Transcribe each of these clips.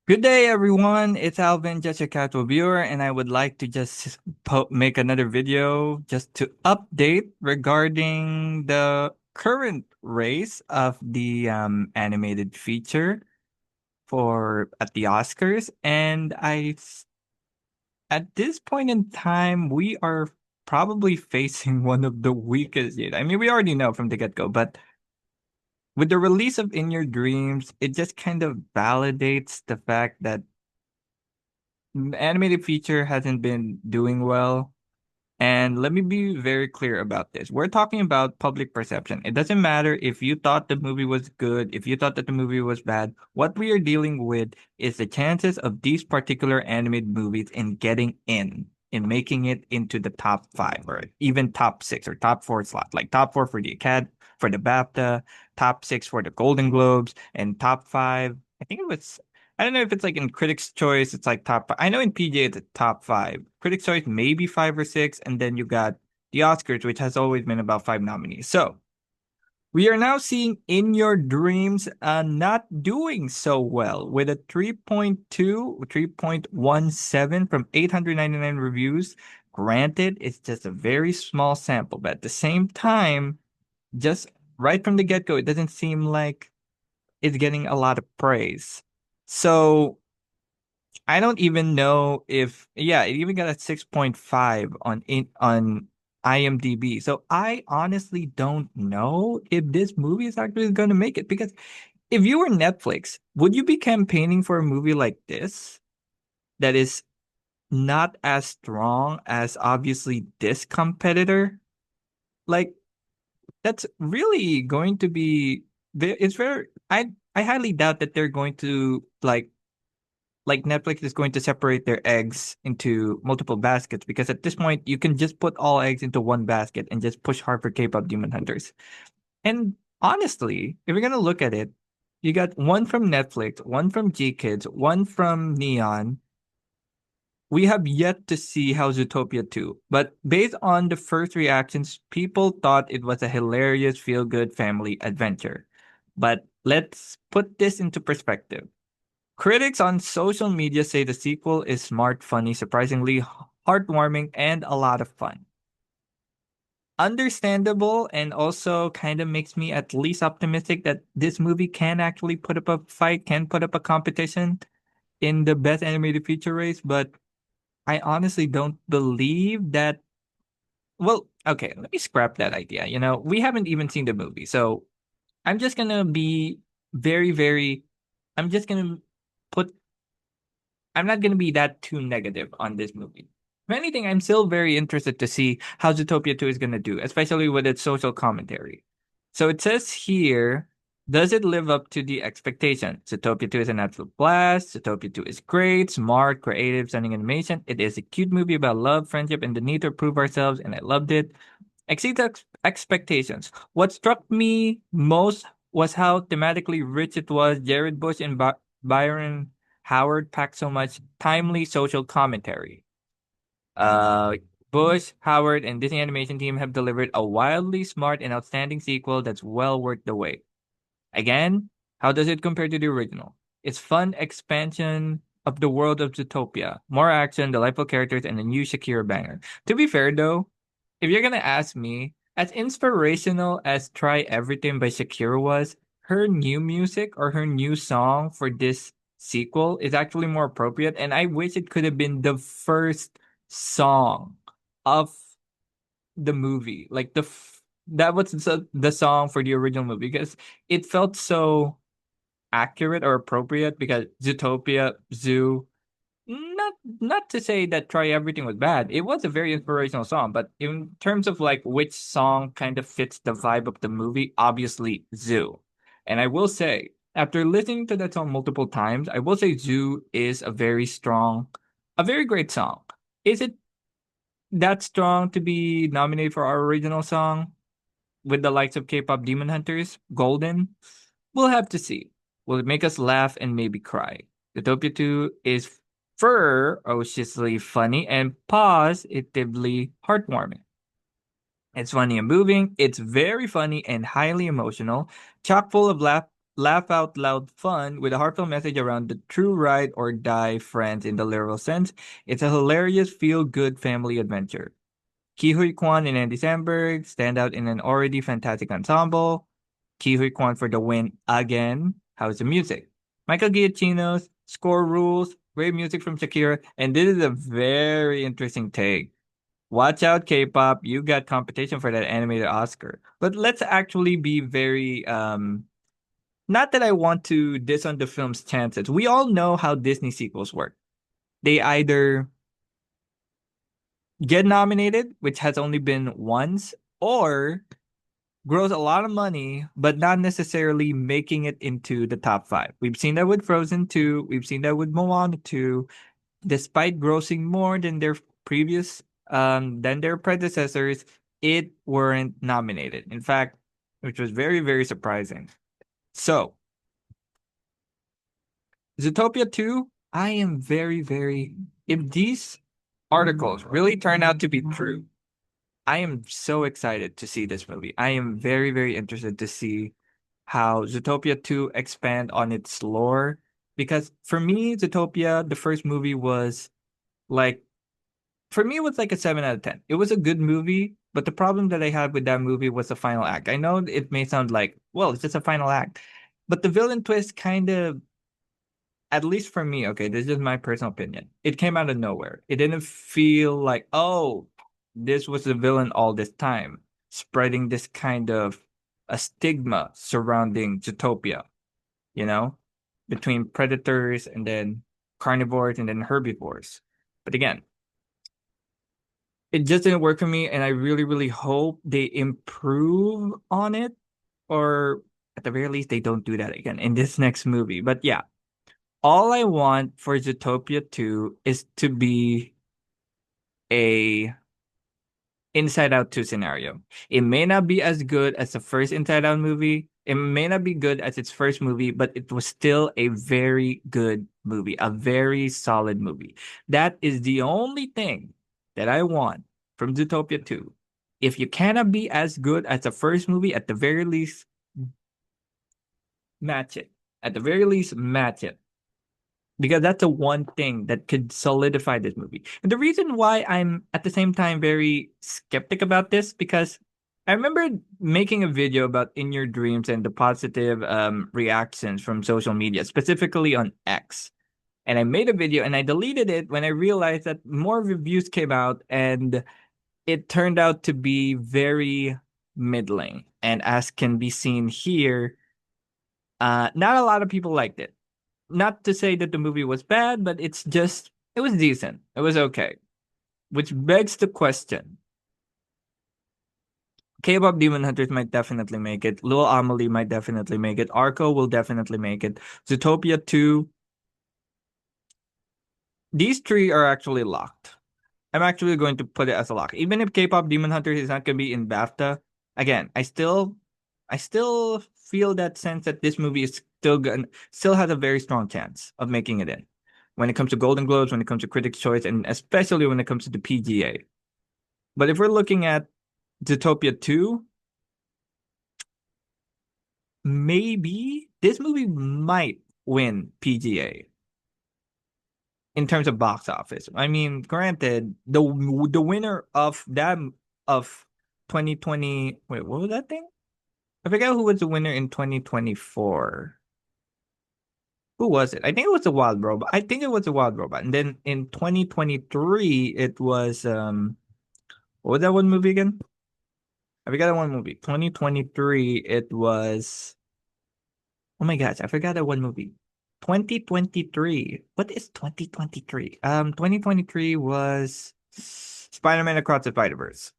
Good day, everyone. It's Alvin, just a casual viewer, and I would like to just make another video just to update regarding the current race of the animated feature for at the Oscars. At this point in time, we are probably facing one of the weakest yet. I mean, we already know from the get-go, but with the release of In Your Dreams, it just kind of validates the fact that animated feature hasn't been doing well. And let me be very clear about this. We're talking about public perception. It doesn't matter if you thought the movie was good, if you thought that the movie was bad. What we are dealing with is the chances of these particular animated movies in making it into the top five or even top six or top four slot, like top four for the for the BAFTA, top six for the Golden Globes, and top five. I think it was I don't know if it's like in Critics' Choice, it's like top five. I know in PJ it's a top five. Critics' Choice maybe five or six, and then you got the Oscars, which has always been about five nominees. So we are now seeing In Your Dreams not doing so well with a 3.17 from 899 reviews. Granted, it's just a very small sample, but at the same time, just right from the get-go, it doesn't seem like it's getting a lot of praise. So I don't even know if yeah, it even got a 6.5 on IMDb. So I honestly don't know if this movie is actually going to make it because if you were Netflix, would you be campaigning for a movie like this that is not as strong as obviously this competitor? Like that's really going to be it's very I highly doubt that they're going to like Netflix is going to separate their eggs into multiple baskets because at this point you can just put all eggs into one basket and just push hard for K-pop Demon Hunters. And honestly, if you're gonna look at it, you got one from Netflix, one from G Kids, one from Neon. We have yet to see how Zootopia 2, but based on the first reactions, people thought it was a hilarious feel-good family adventure. But let's put this into perspective. Critics on social media say the sequel is smart, funny, surprisingly heartwarming, and a lot of fun. Understandable, and also kind of makes me at least optimistic that this movie can actually put up a fight, can put up a competition in the best animated feature race. But I honestly don't believe that. Well, okay, let me scrap that idea. We haven't even seen the movie. So I'm just gonna be very, very, I'm just gonna put I'm not going to be that too negative on this movie. If anything, I'm still very interested to see how Zootopia 2 is going to do, especially with its social commentary. So it says here, does it live up to the expectation? Zootopia 2 is an absolute blast. Zootopia 2 is great, smart, creative, stunning animation. It is a cute movie about love, friendship, and the need to prove ourselves, and I loved it. Exceeds expectations. What struck me most was how thematically rich it was. Jared Bush and Byron Howard packed so much timely social commentary. Uh, Bush, Howard, and Disney Animation team have delivered a wildly smart and outstanding sequel that's well worth the wait. Again, how does it compare to the original? It's fun expansion of the world of Zootopia. More action, delightful characters, and a new Shakira banger. To be fair though, if you're gonna ask me, as inspirational as Try Everything by Shakira was, her new music or her new song for this sequel is actually more appropriate, and I wish it could have been the first song of the movie. That was the song for the original movie because it felt so accurate or appropriate because Zootopia, Zoo, not to say that Try Everything was bad. It was a very inspirational song, but in terms of like which song kind of fits the vibe of the movie, obviously Zoo. And I will say, after listening to that song multiple times, I will say Zoo is a very great song. Is it that strong to be nominated for our original song with the likes of K-pop Demon Hunters, Golden? We'll have to see. Will it make us laugh and maybe cry? Utopia 2 is ferociously funny and positively heartwarming. It's funny and moving. It's very funny and highly emotional, chock full of laugh out loud fun with a heartfelt message around the true ride or die friends in the literal sense. It's a hilarious, feel good family adventure. Ki Hui Kwan and Andy Samberg stand out in an already fantastic ensemble. Ki Hui Kwan for the win again. How's the music? Michael Giacchino's score rules, great music from Shakira, and this is a very interesting take. Watch out, K-pop. You got competition for that animated Oscar. But let's actually be very not that I want to diss on the film's chances. We all know how Disney sequels work. They either get nominated, which has only been once, or grows a lot of money, but not necessarily making it into the top five. We've seen that with Frozen 2. We've seen that with Moana 2. Despite grossing more than their previous than their predecessors, it weren't nominated. In fact, which was very, very surprising. So, Zootopia 2, I am very, very if these articles really turn out to be true, I am so excited to see this movie. I am very, very interested to see how Zootopia 2 expand on its lore. Because for me, Zootopia, the first movie was like for me, it was like a 7 out of 10. It was a good movie, but the problem that I had with that movie was the final act. I know it may sound like, well, it's just a final act, but the villain twist kind of, at least for me, okay, this is my personal opinion. It came out of nowhere. It didn't feel like, oh, this was the villain all this time, spreading this kind of a stigma surrounding Zootopia, you know, between predators and then carnivores and then herbivores. But again, it just didn't work for me, and I really, really hope they improve on it, or at the very least, they don't do that again in this next movie. But yeah, all I want for Zootopia 2 is to be a Inside Out 2 scenario. It may not be as good as the first Inside Out movie. It may not be good as its first movie, but it was still a very good movie, a very solid movie. That is the only thing that I want from Zootopia 2. If you cannot be as good as the first movie, at the very least, match it. At the very least, match it because that's the one thing that could solidify this movie. And the reason why I'm at the same time very skeptic about this because I remember making a video about In Your Dreams and the positive reactions from social media, specifically on X. And I made a video and I deleted it when I realized that more reviews came out and it turned out to be very middling. And as can be seen here, not a lot of people liked it. Not to say that the movie was bad, but it was decent. It was okay. Which begs the question. K-pop Demon Hunters might definitely make it. Lil Amelie might definitely make it. Arco will definitely make it. Zootopia 2. These three are actually locked. I'm actually going to put it as a lock. Even if K-pop Demon Hunters is not going to be in BAFTA, again, I still feel that sense that this movie is still has a very strong chance of making it in. When it comes to Golden Globes, when it comes to Critics' Choice, and especially when it comes to the PGA. But if we're looking at Zootopia 2, maybe this movie might win PGA in terms of box office. I mean, granted, the winner of that of 2020, wait, what was that thing? I forget who was the winner in 2024. Who was it? I think it was the Wild Robot. I think it was the Wild Robot. And then in 2023, it was what was that one movie again? I forgot that one movie. 2023, it was oh my gosh, I forgot that one movie. 2023. What is 2023? 2023 was Spider-Man Across the Spider-Verse.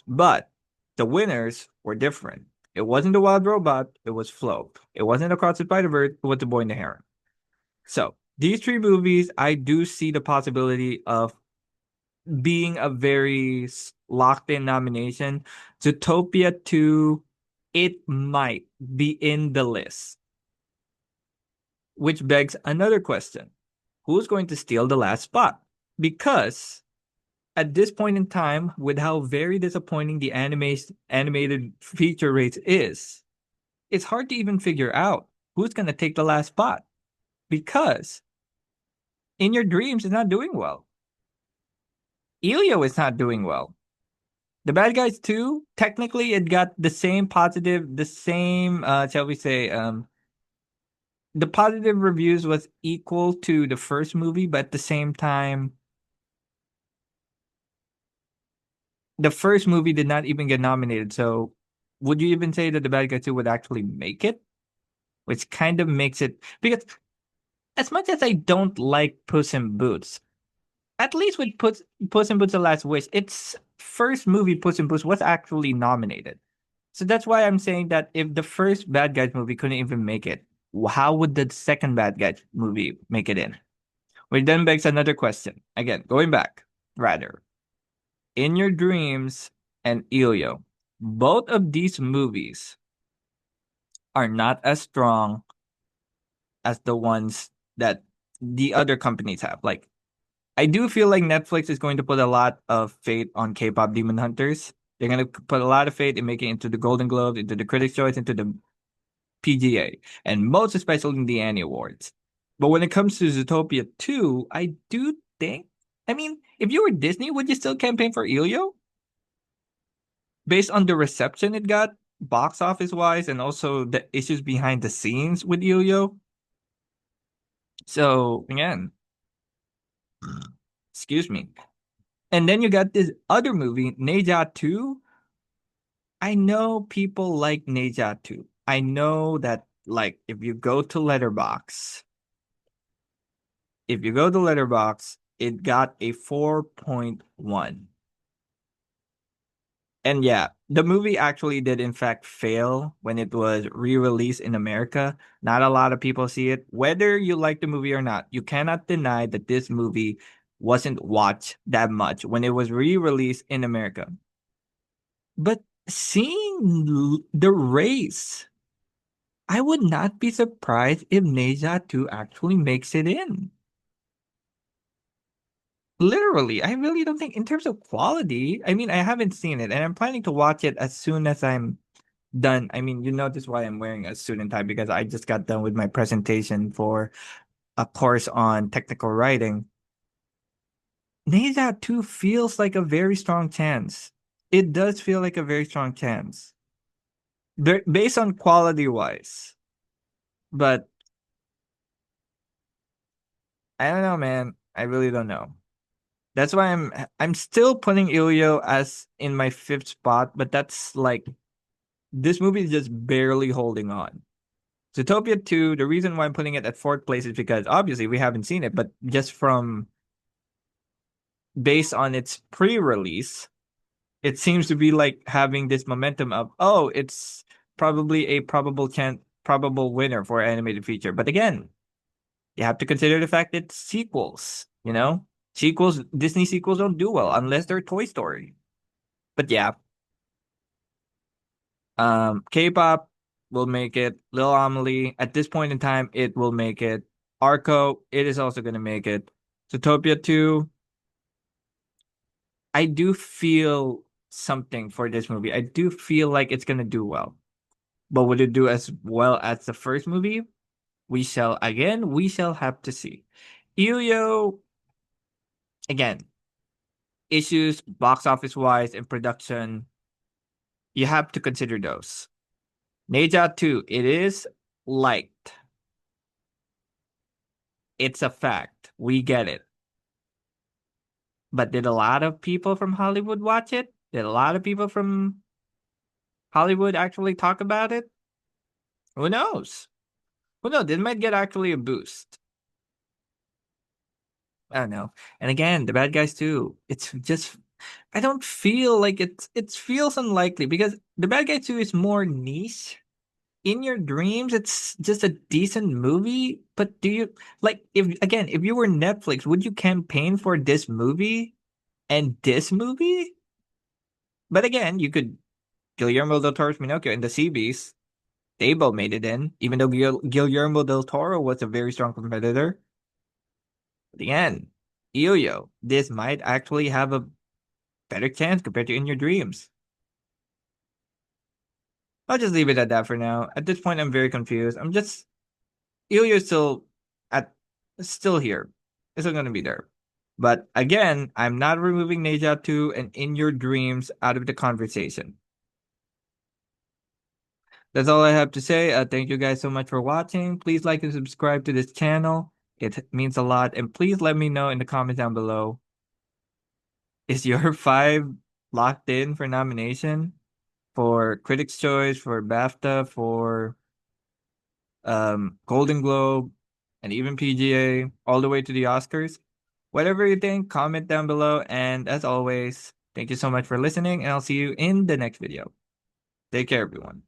But the winners were different. It wasn't the Wild Robot, it was Flow. It wasn't Across the Spider-Verse, it was The Boy and the Heron. So these three movies, I do see the possibility of being a very locked in nomination. Zootopia 2, it might be in the list. Which begs another question. Who's going to steal the last spot? Because at this point in time, with how very disappointing the animated feature rate is, it's hard to even figure out who's gonna take the last spot because in your dreams is not doing well. Elio is not doing well. The Bad Guys 2, technically it got the same positive, the same shall we say, the positive reviews was equal to the first movie, but at the same time, the first movie did not even get nominated. So would you even say that The Bad Guys 2 would actually make it? Which kind of makes it because as much as I don't like Puss in Boots, at least with Puss in Boots: The Last Wish, its first movie Puss in Boots was actually nominated. So that's why I'm saying that if the first Bad Guys movie couldn't even make it, how would the second Bad Guys movie make it in? Which then begs another question. Again, going back, rather, In Your Dreams and Elio, both of these movies are not as strong as the ones that the other companies have. Like, I do feel like Netflix is going to put a lot of faith on K-pop Demon Hunters. They're going to put a lot of faith in making it into the Golden Globes, into the Critics' Choice, into the PGA, and most especially in the Annie Awards. But when it comes to Zootopia 2, I do think, I mean, if you were Disney, would you still campaign for Elio? Based on the reception it got, box office wise, and also the issues behind the scenes with Elio. So, again, excuse me. And then you got this other movie, Neja 2. I know people like Neja 2. I know that, like, if you go to Letterbox, it got a 4.1. And yeah, the movie actually did in fact fail when it was re-released in America. Not a lot of people see it. Whether you like the movie or not, you cannot deny that this movie wasn't watched that much when it was re-released in America. But seeing the race, I would not be surprised if Neja 2 actually makes it in. Literally, I really don't think in terms of quality. I mean, I haven't seen it, and I'm planning to watch it as soon as I'm done. I mean, you notice why I'm wearing a suit and tie because I just got done with my presentation for a course on technical writing. Neza 2 feels like a very strong chance. It does feel like a very strong chance. Based on quality wise. But I don't know, man. I really don't know. That's why I'm still putting Ilio as in my fifth spot, but that's like this movie is just barely holding on. Zootopia 2, the reason why I'm putting it at fourth place is because obviously we haven't seen it, but just from based on its pre-release, it seems to be like having this momentum of, oh, it's probably a probable winner for animated feature. But again, you have to consider the fact that sequels, you know? Sequels, Disney sequels don't do well unless they're Toy Story. But yeah, K-pop will make it. Lil Amelie, at this point in time, it will make it. Arco, it is also going to make it. Zootopia 2, I do feel something for this movie. I do feel like it's going to do well. But would it do as well as the first movie? We shall have to see. Elio, again, issues box office wise and production, you have to consider those. Neja 2, it is liked. It's a fact. We get it. But did a lot of people from Hollywood watch it? Did a lot of people from Hollywood actually talk about it? Who knows? Who knows? It might get actually a boost. I don't know. And again, the Bad Guys 2. It's just I don't feel like it feels unlikely because the Bad Guys 2 is more niche. In Your Dreams, it's just a decent movie. But do you like if you were Netflix, would you campaign for this movie and this movie? But again, you could Guillermo del Toro's Pinocchio and the Seabees. They both made it in, even though Guillermo del Toro was a very strong competitor. At the end, Elio, this might actually have a better chance compared to In Your Dreams. I'll just leave it at that for now. At this point, I'm very confused. I'm just Ilya's at still here. It's still gonna be there. But again, I'm not removing Neja 2 and In Your Dreams out of the conversation. That's all I have to say. Thank you guys so much for watching. Please like and subscribe to this channel. It means a lot. And please let me know in the comments down below. Is your five locked in for nomination for Critics' Choice, for BAFTA, for Golden Globe, and even PGA, all the way to the Oscars? Whatever you think, comment down below. And as always, thank you so much for listening, and I'll see you in the next video. Take care, everyone.